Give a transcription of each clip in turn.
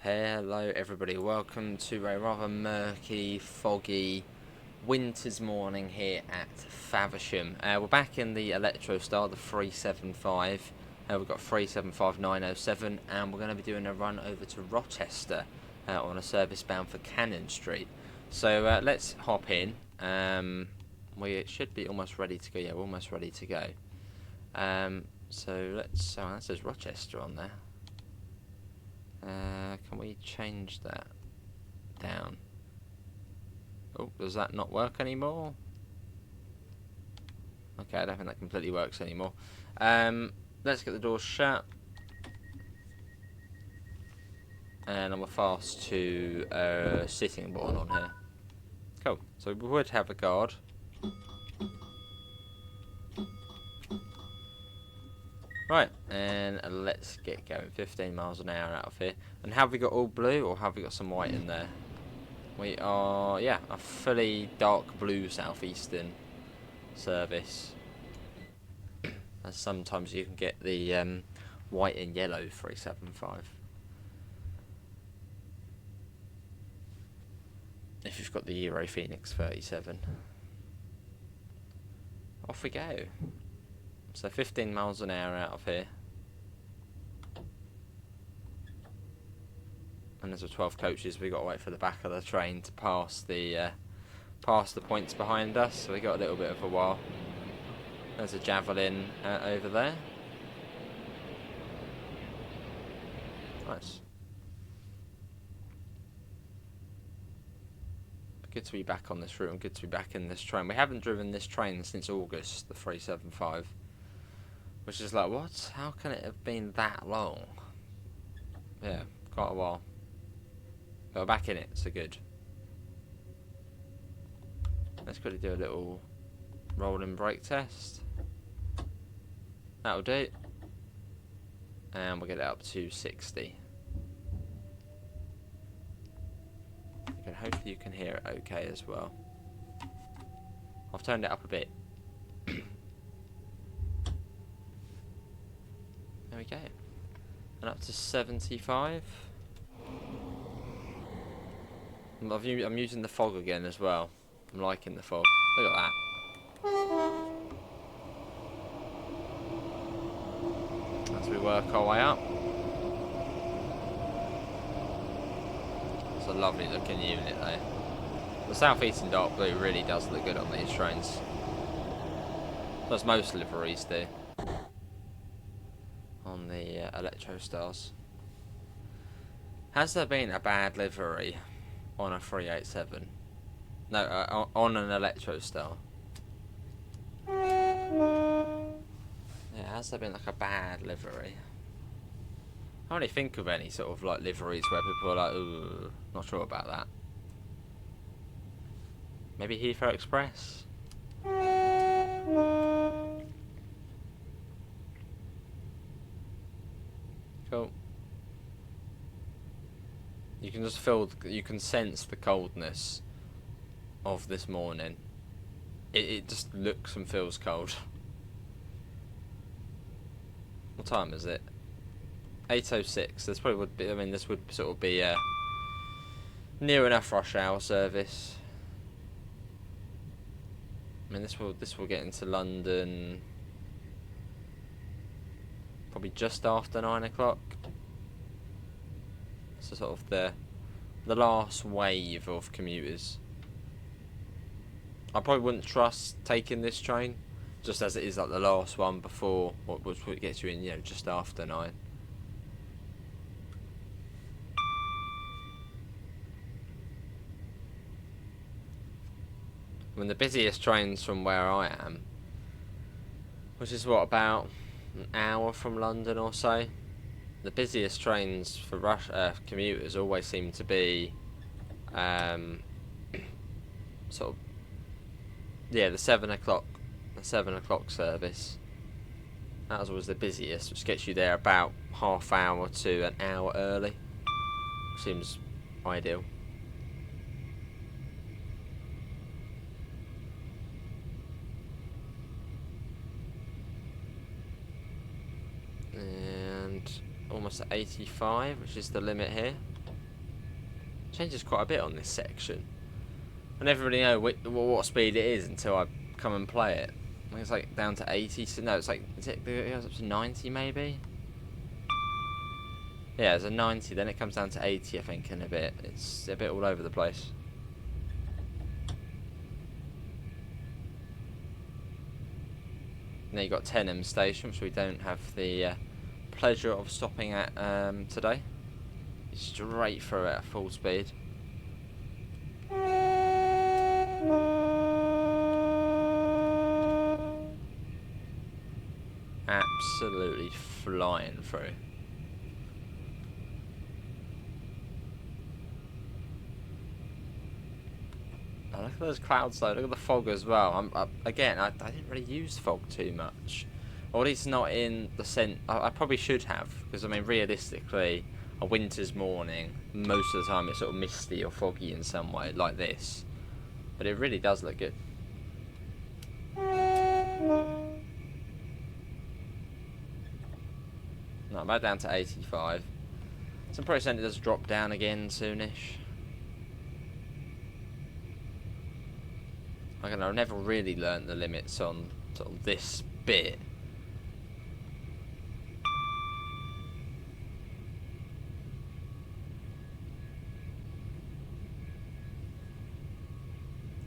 Hello everybody, welcome to a rather murky, foggy winter's morning here at Faversham. We're back in the Electro Star, the 375. We've got 375907 and we're going to be doing a run over to Rochester on a service bound for Cannon Street. So let's hop in. We should be almost ready to go. Yeah, we're almost ready to go. So let's, that says Rochester on there. Can we change that down? Oh, does that not work anymore? Okay, I don't think that completely works anymore. Let's get the doors shut. And I'm fast to Sittingbourne on here. Cool. So we would have a guard. Right, and let's get going. 15 miles an hour out of here. And have we got all blue or have we got some white in there? We are, yeah, a fully dark blue Southeastern service. As sometimes you can get the white and yellow 375. If you've got the Euro Phoenix 37. Off we go. So 15 miles an hour out of here. And there's 12 coaches, we've got to wait for the back of the train to pass the points behind us, so we got a little bit of a while. There's a javelin over there. Nice. Good to be back on this route and good to be back in this train. We haven't driven this train since August, the 375. Which is like, what? How can it have been that long? Yeah, quite a while. But we're back in it, so good. Let's quickly do a little rolling brake test. That'll do. And we'll get it up to 60. And hopefully you can hear it okay as well. I've turned it up a bit. There we go. And up to 75. I'm using the fog again as well. I'm liking the fog. Look at that. As we work our way up. It's a lovely looking unit though. The Southeastern dark blue really does look good on these trains. As most liveries do. On the Electro Stars. Has there been a bad livery on a 387? No, on an Electro Star. Yeah, has there been like a bad livery? I can't really think of any sort of like liveries where people are like, ooh, not sure about that. Maybe Heathrow Express? Cool. You can just feel, you can sense the coldness of this morning. It just looks and feels cold. What time is it? 8:06. This probably would be, I mean, this would sort of be a near enough rush hour service. I mean, this will get into London probably just after 9 o'clock. So sort of the last wave of commuters. I probably wouldn't trust taking this train, just as it is like the last one before what gets you in, you know, just after 9. I mean, the busiest trains from where I am, which is what, about an hour from London or so. The busiest trains for commuters always seem to be sort of, yeah, the 7 o'clock service. That was always the busiest, which gets you there about half hour to an hour early. Seems ideal. And almost at 85, which is the limit here. changes quite a bit on this section. I never really know what speed it is until I come and play it. I think it's like down to 80. So no, it's like, it goes up to 90 maybe? Yeah, it's a 90, then it comes down to 80 I think in a bit. It's a bit all over the place. Now you've got Rainham station, which we don't have the pleasure of stopping at today. Straight through it at full speed. Absolutely flying through. Oh, look at those clouds though, look at the fog as well. Again, I didn't really use fog too much. Or at least not in the sense, I probably should have, because I mean realistically, a winter's morning, most of the time it's sort of misty or foggy in some way, like this. But it really does look good. No, I'm about down to 85. So I'm pretty certain it does drop down again soonish. Again, I've never really learnt the limits on sort of this bit.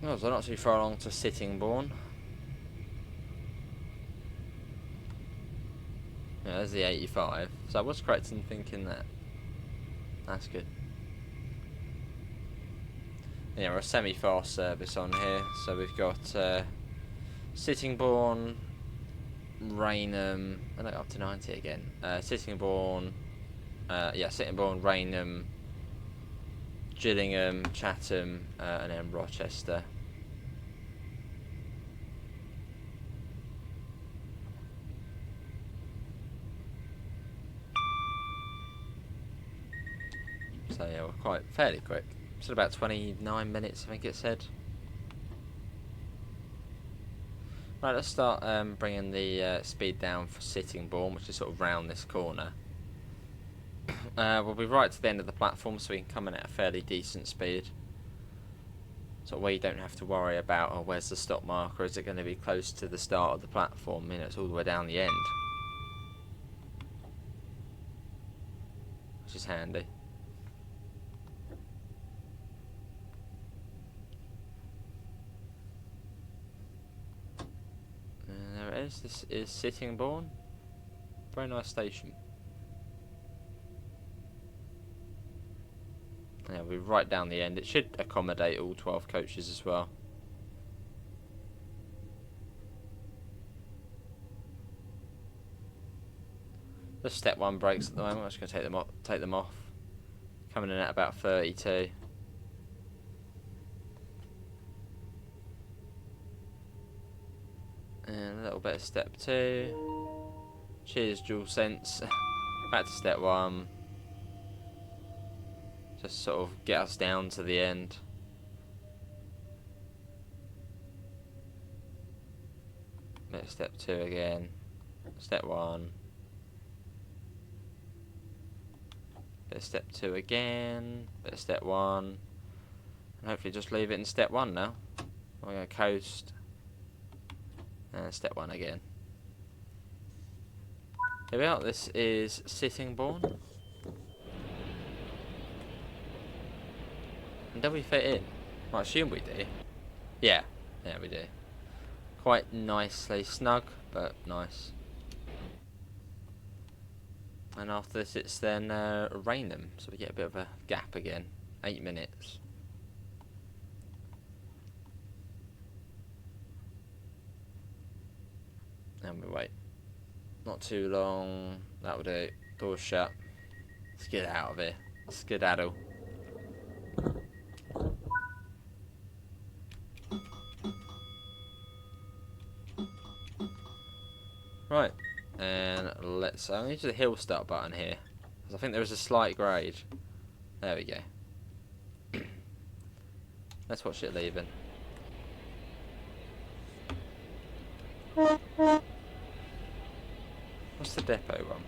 Oh, so not too far along to Sittingbourne. Yeah, there's the 85. So I was correct in thinking that. That's good. Yeah, we're a semi-fast service on here. So we've got Sittingbourne, Rainham, and up to 90 again. Sittingbourne, Sittingbourne, Rainham, Gillingham, Chatham, and then Rochester. So yeah, we're quite fairly quick. It's about 29 minutes, I think it said. Right, let's start bringing the speed down for Sittingbourne, which is sort of round this corner. We'll be right to the end of the platform, so we can come in at a fairly decent speed. So where you don't have to worry about, oh, where's the stop marker? Is it going to be close to the start of the platform? You know, it's all the way down the end, which is handy. And there it is. This is Sittingbourne. Very nice station. Yeah, we're right down the end. It should accommodate all 12 coaches as well. The step 1 brakes at the moment. I'm just going to take them off. Coming in at about 32. And a little bit of step 2. Cheers, dual sense. Back to step 1. Just sort of get us down to the end. Bit of step 2 again. Step 1. Bit of step 2 again. Bit of step 1. And hopefully just leave it in step 1 now. We're going to coast. And step 1 again. Here we are. This is Sittingbourne. And do we fit in? I assume we do. Yeah, we do. Quite nicely snug, but nice. And after this it's then Rainham, so we get a bit of a gap again. 8 minutes. And we wait. Not too long. That will do. Doors shut. Let's get out of here. Skedaddle. Right, and let's. I'm going to use the hill start button here, because I think there is a slight grade. There we go. Let's watch it leaving. What's the depot one?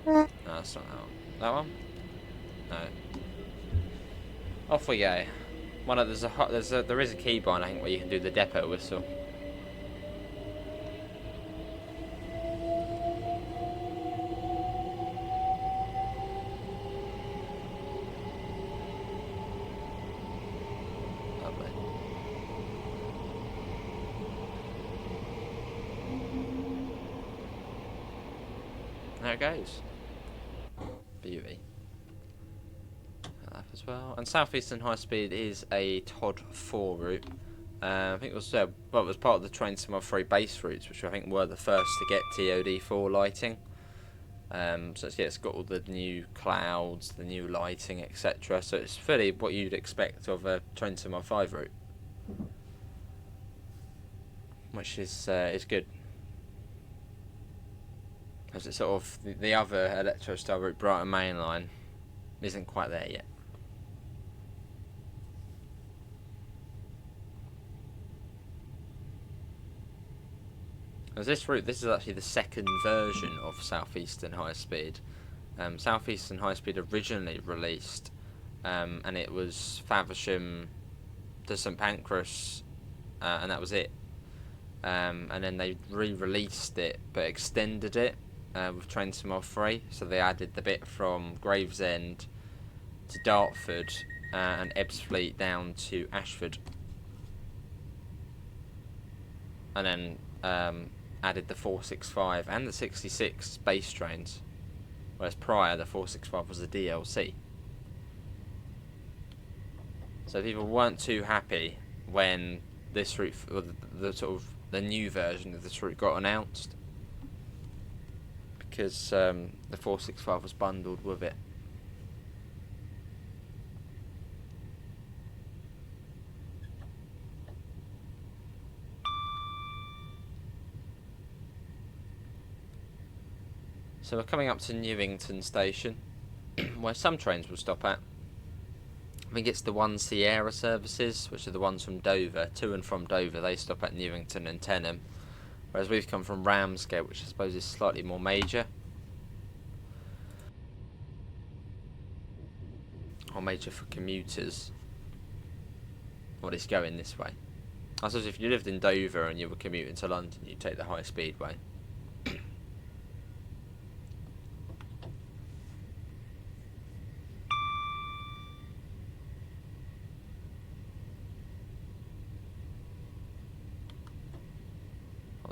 No, that's not that one. That one? No. Off we go. There is a keybind, I think, where you can do the depot whistle. Lovely. There it goes. Beauty. That as well. And Southeastern High Speed is a TOD 4 route. I think it was it was part of the Train Sim 3 base routes, which I think were the first to get TOD 4 lighting. So it's got all the new clouds, the new lighting, etc. So it's fairly what you'd expect of a Train Sim 5 route, which is good. As it's sort of the other Electro style route, Brighton Main Line, isn't quite there yet. As this route, this is actually the second version of Southeastern High Speed. Southeastern High Speed originally released, and it was Faversham to St Pancras, and that was it. And then they re-released it, but extended it with Train Sim 3. So they added the bit from Gravesend to Dartford and Ebbsfleet down to Ashford, and then added the 465 and the 66 base trains, whereas prior the 465 was a DLC. So people weren't too happy when this route, or the sort of the new version of this route got announced, because the 465 was bundled with it. So we're coming up to Newington Station, where some trains will stop at. I think it's the 1 Sierra services, which are the ones from Dover, to and from Dover. They stop at Newington and Tenham, whereas we've come from Ramsgate, which I suppose is slightly more major. Or major for commuters. Or it's going this way. I suppose if you lived in Dover and you were commuting to London, you'd take the high speed way.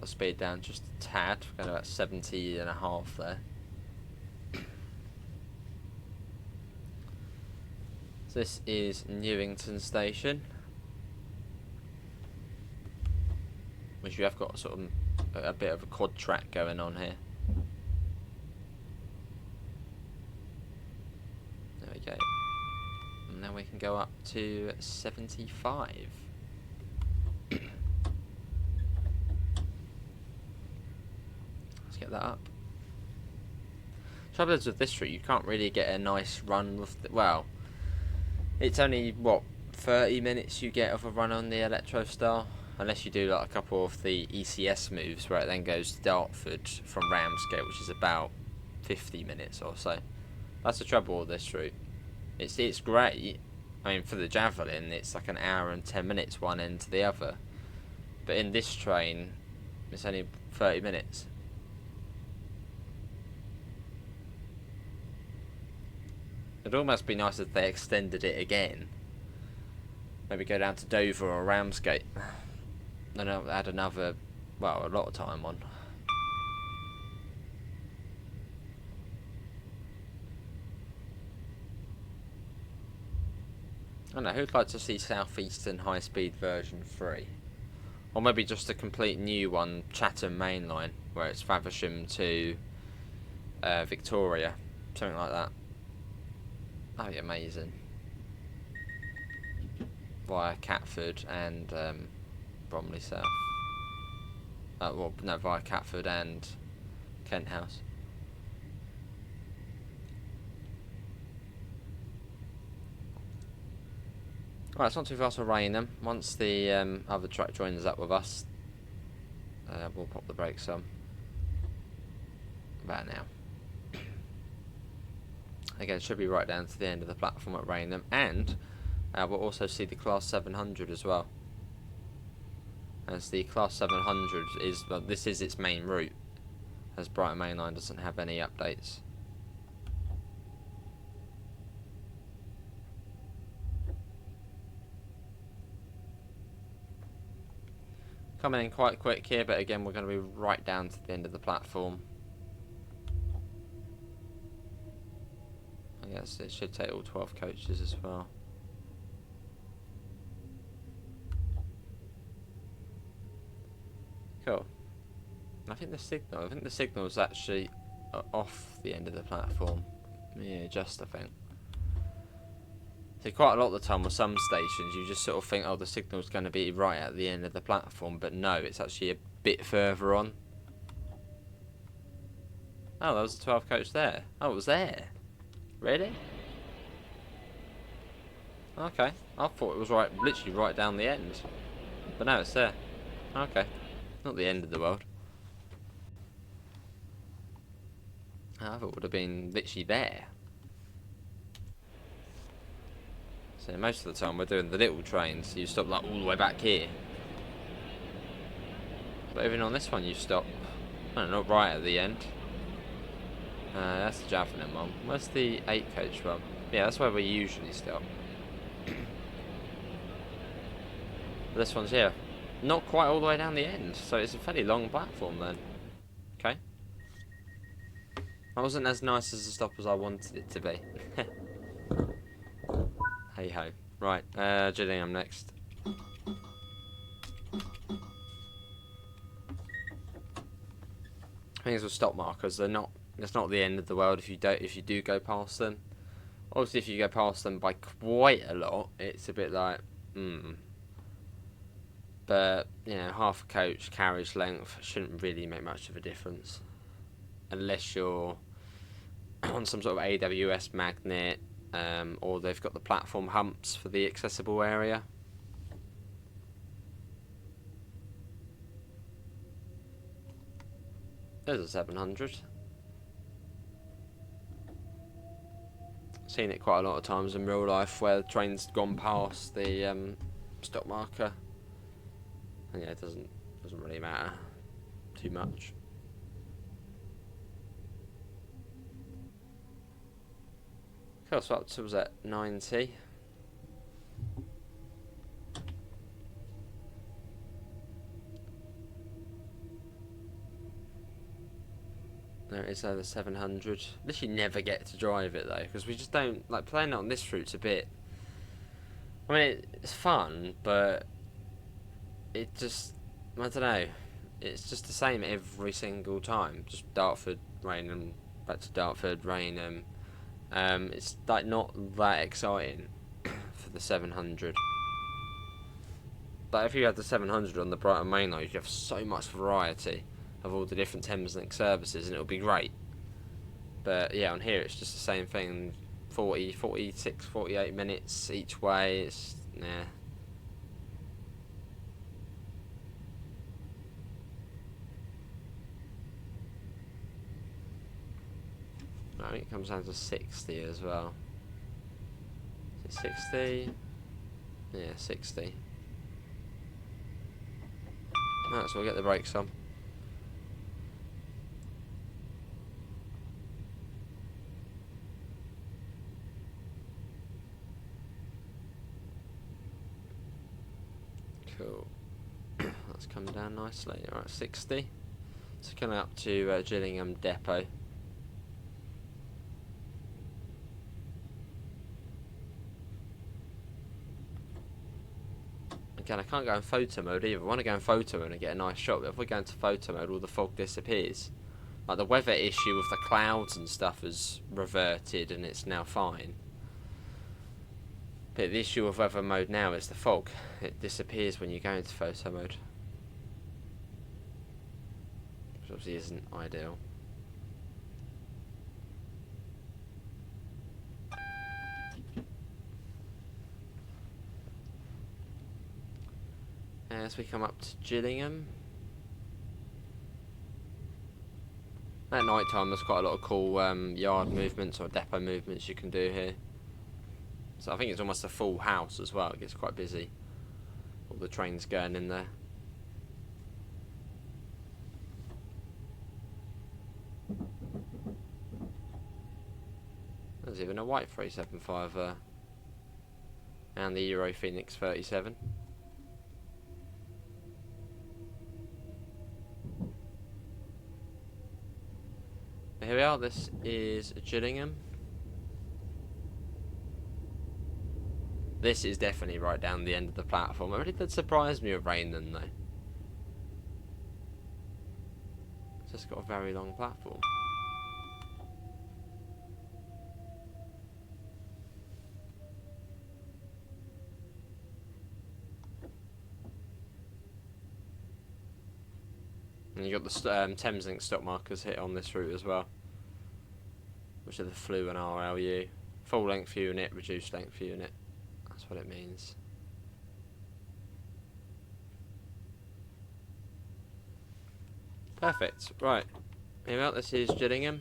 The speed down just a tad, we're going about 70.5 there. So this is Newington Station, which you have got sort of a bit of a quad track going on here. There we go. And now we can go up to 75. Get that up. Trouble is with this route, you can't really get a nice run with well, it's only what 30 minutes you get of a run on the Electrostar, unless you do like a couple of the ECS moves where it then goes to Dartford from Ramsgate, which is about 50 minutes or so. That's the trouble with this route. It's great. I mean, for the Javelin, it's like an hour and 10 minutes one end to the other, but in this train, it's only 30 minutes. It'd almost be nice if they extended it again. Maybe go down to Dover or Ramsgate. And add another, well, a lot of time on. I don't know, who'd like to see Southeastern High Speed version 3? Or maybe just a complete new one, Chatham Main Line, where it's Faversham to Victoria. Something like that. That'd be amazing. Via Catford and Bromley South. Well, no, via Catford and Kent House. Right, it's not too far to Rainham. Once the other truck joins up with us, we'll pop the brakes on. About now. Again, should be right down to the end of the platform at Rainham, and We'll also see the Class 700 as well. As the Class 700 is, well, this is its main route, as Brighton Main Line doesn't have any updates. Coming in quite quick here, but again we're going to be right down to the end of the platform. I guess it should take all 12 coaches as well. Cool. I think the signal is actually off the end of the platform. Yeah, just I think. So quite a lot of the time with some stations you just sort of think, oh, the signal's going to be right at the end of the platform, but no, it's actually a bit further on. Oh, there was a 12 coach there. Oh, it was there. Really? Okay. I thought it was right, literally right down the end. But no, it's there. Okay. Not the end of the world. I thought it would have been literally there. So most of the time we're doing the little trains, so you stop like all the way back here. But even on this one you stop, I don't know, right at the end. That's the Chatham one. Where's the 8 coach one? Yeah, that's where we usually stop. This one's here. Not quite all the way down the end, so it's a fairly long platform then. Okay. That wasn't as nice as a stop as I wanted it to be. Hey ho. Right, Gillingham next. Things with stop markers, they're not. It's not the end of the world if you do go past them. Obviously, if you go past them by quite a lot, it's a bit like, But you know, half a coach carriage length shouldn't really make much of a difference, unless you're on some sort of AWS magnet, or they've got the platform humps for the accessible area. There's a 700. Seen it quite a lot of times in real life where the train's gone past the stop marker. And yeah, it doesn't really matter too much. Cool, so up to was at 90. There it is, over 700. Literally never get to drive it though, because we just don't like playing it on this route's a bit. I mean, it's fun, but it just, I don't know. It's just the same every single time. Just Dartford, Rainham, back to Dartford, Rainham. It's like not that exciting for the 700. But if you had the 700 on the Brighton Main Line, you'd have so much variety of all the different Thameslink services, and it would be great. But yeah, on here it's just the same thing. 40, 46, 48 minutes each way. It's nah. I think it comes down to 60 as well. Is it 60? Yeah, 60. Right, so we'll get the brakes on. Cool. That's come down nicely. Alright, 60. So coming up to Gillingham Depot. Again, I can't go in photo mode either. I want to go in photo mode and get a nice shot, but if we go into photo mode, all the fog disappears. Like the weather issue with the clouds and stuff has reverted and it's now fine. But the issue of weather mode now is the fog. It disappears when you go into photo mode. Which obviously isn't ideal. As we come up to Gillingham. At night time there's quite a lot of cool yard movements or depot movements you can do here. So I think it's almost a full house as well. It gets quite busy. All the trains going in there. There's even a white 375 there. And the Euro Phoenix 37. Here we are, this is Gillingham. This is definitely right down the end of the platform. It really did surprise me with Rainham though. It's just got a very long platform. And you got the Thameslink stop markers hit on this route as well, which are the Flu and RLU. Full length unit, reduced length unit. That's what it means. Perfect. Right. Here we are. This is Gillingham.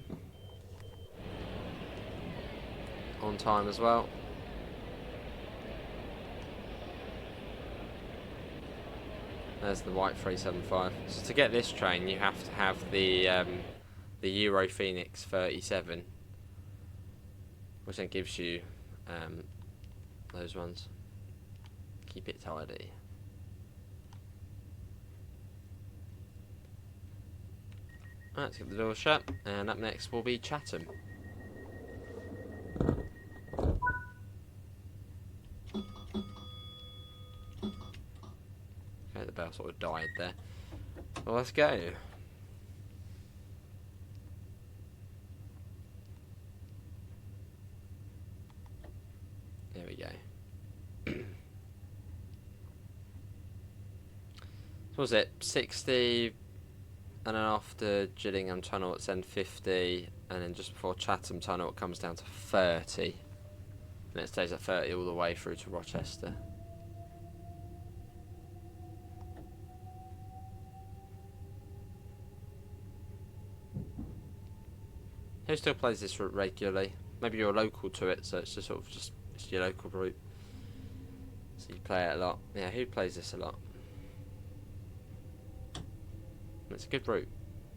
On time as well. There's the white 375. So to get this train, you have to have the Euro Phoenix 37, which then gives you those ones. Keep it tidy. Right, let's get the door shut, and up next will be Chatham. Okay, the bell sort of died there. Well, let's go. There we go. So was it 60, and then after Gillingham Tunnel it's then 50, and then just before Chatham Tunnel it comes down to 30, and it stays at 30 all the way through to Rochester. Who still plays this route regularly? Maybe you're local to it, so it's just sort of it's your local route. So you play it a lot. Yeah, who plays this a lot? It's a good route.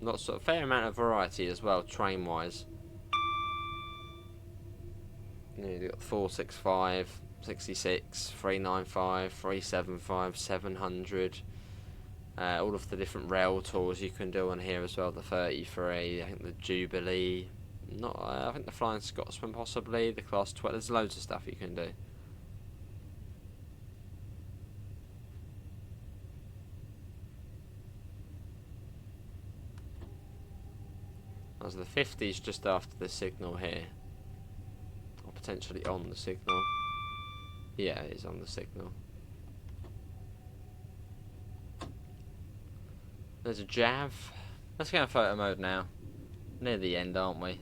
Lots of fair amount of variety as well, train wise. You've got 465, 66, 395, 375, 700. All of the different rail tours you can do on here as well. The 33, I think the Jubilee. I think the Flying Scotsman possibly. The Class 12. There's loads of stuff you can do. So the 50's just after the signal here, or potentially on the signal. Yeah, it is on the signal. There's a Jav. Let's go in photo mode now. Near the end, aren't we?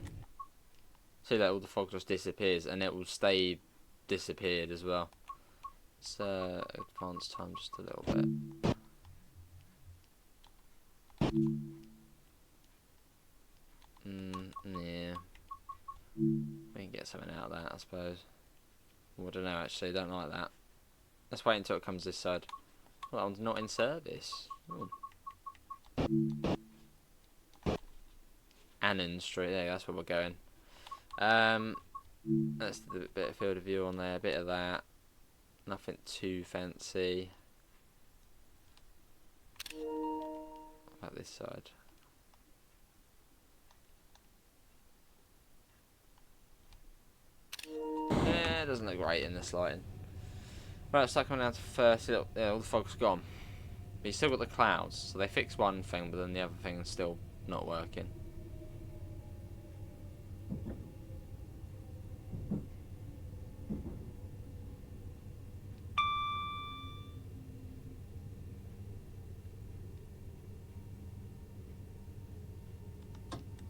See that all the fog just disappears, and it will stay disappeared as well. Let's advance time just a little bit. Yeah. We can get something out of that, I suppose. Well, I don't know, actually. Don't like that. Let's wait until it comes this side. Well, that one's not in service. Ooh. Annan Street. There, that's where we're going. That's the bit of field of view on there. A bit of that. Nothing too fancy. What about this side? Yeah, it doesn't look great in this lighting. Right, it's like coming down to 30. Look, yeah, all the fog's gone. But you still got the clouds, so they fixed one thing, but then the other thing is still not working.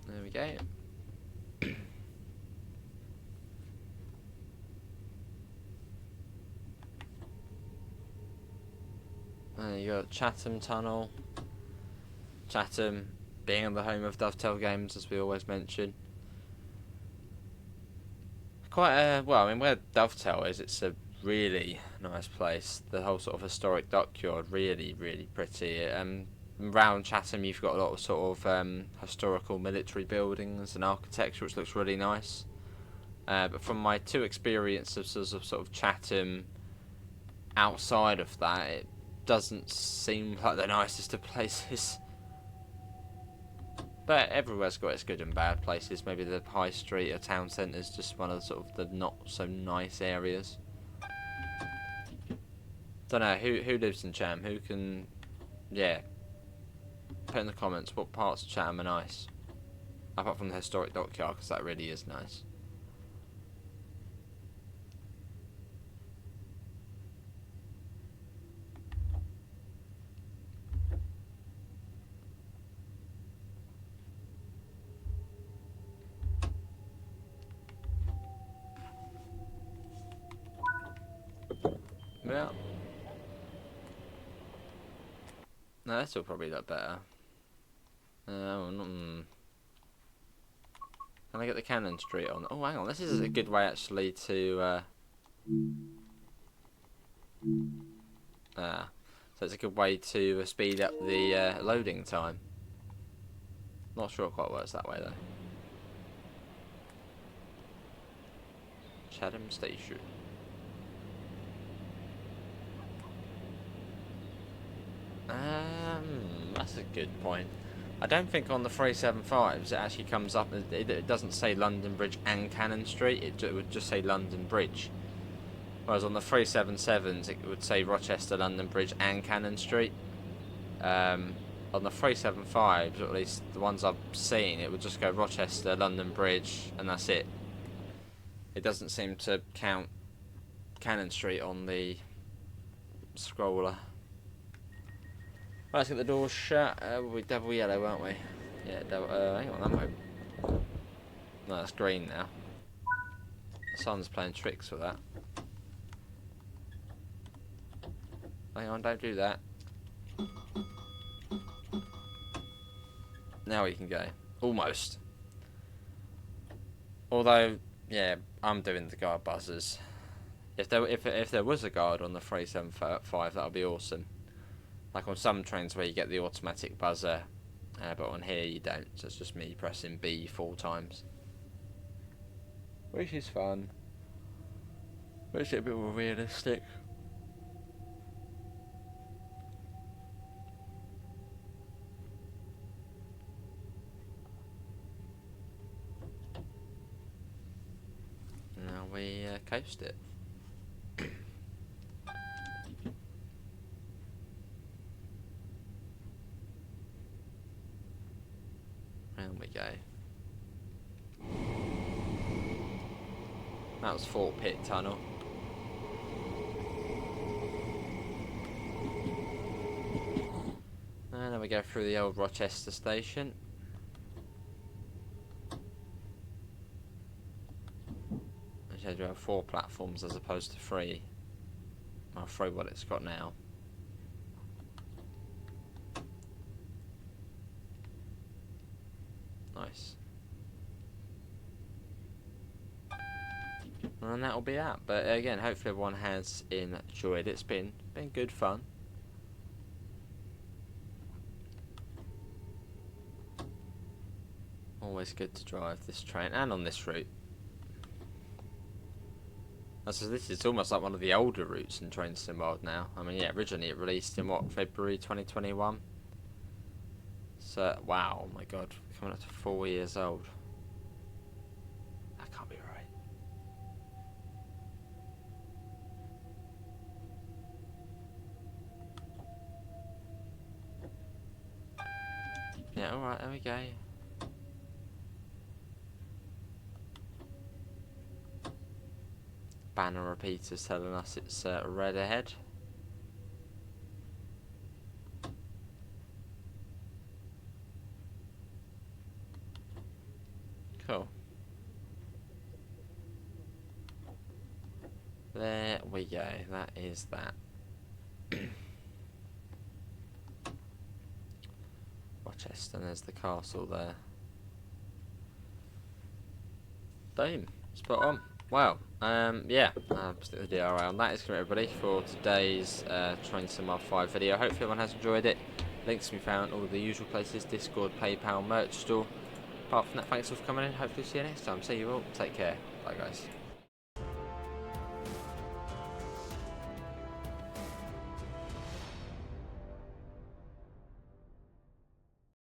There we go. You got Chatham Tunnel. Chatham being the home of Dovetail games, as we always mention. quite well, I mean, where Dovetail is, it's a really nice place. The whole sort of historic dockyard, really, really pretty. Around Chatham, you've got a lot of sort of historical military buildings and architecture, which looks really nice. But from my two experiences of sort of Chatham, outside of that, it doesn't seem like the nicest of places. But everywhere's got its good and bad places. Maybe the high street or town centre is just one of the sort of the not so nice areas. Don't know who lives in Chatham. Who can, yeah, put in the comments what parts of Chatham are nice. Apart from the historic dockyard, because that really is nice. Yeah. No, this will probably look better. Can I get the Cannon Street on? Oh, hang on. This is a good way actually to. So it's a good way to speed up the loading time. Not sure it quite works that way though. Chatham Station. That's a good point. I don't think on the 375s it actually comes up. It doesn't say London Bridge and Cannon Street. It would just say London Bridge. Whereas on the 377s it would say Rochester, London Bridge and Cannon Street. On the 375s, or at least the ones I've seen, it would just go Rochester, London Bridge, and that's it. It doesn't seem to count Cannon Street on the scroller. Right, let's get the doors shut. We'll be double yellow, won't we? Yeah, double, hang on, that way. No, that's green now. The sun's playing tricks with that. Hang on, don't do that. Now we can go. Almost. Although, yeah, I'm doing the guard buzzers. If there was a guard on the 375, that would be awesome. Like on some trains where you get the automatic buzzer, but on here you don't. So it's just me pressing B 4 times, which is fun. Makes it a bit more realistic. Now we coast it. There we go. That was Fort Pitt Tunnel. And then we go through the old Rochester station. Which has 4 platforms as opposed to 3. Well, 3 what it's got now. Nice. And that'll be that. But again, hopefully everyone has enjoyed it. It's been good fun. Always good to drive this train and on this route. So this is almost like one of the older routes in Train Sim World now. I mean, yeah, originally it released in what, February 2021. So wow, oh my god, coming up to 4 years old. That can't be right. Yeah, alright, there we go. Banner repeaters telling us it's red ahead. Cool. There we go, that is that. Rochester, there's the castle there. Boom, spot on. Well, yeah, stick the DRI on that. It's great, everybody, for today's Train Sim R5 video. Hopefully everyone has enjoyed it. Links can be found all the usual places: Discord, PayPal, merch store. Apart from that, thanks all for coming in. Hopefully see you next time. See you all. Take care. Bye, guys.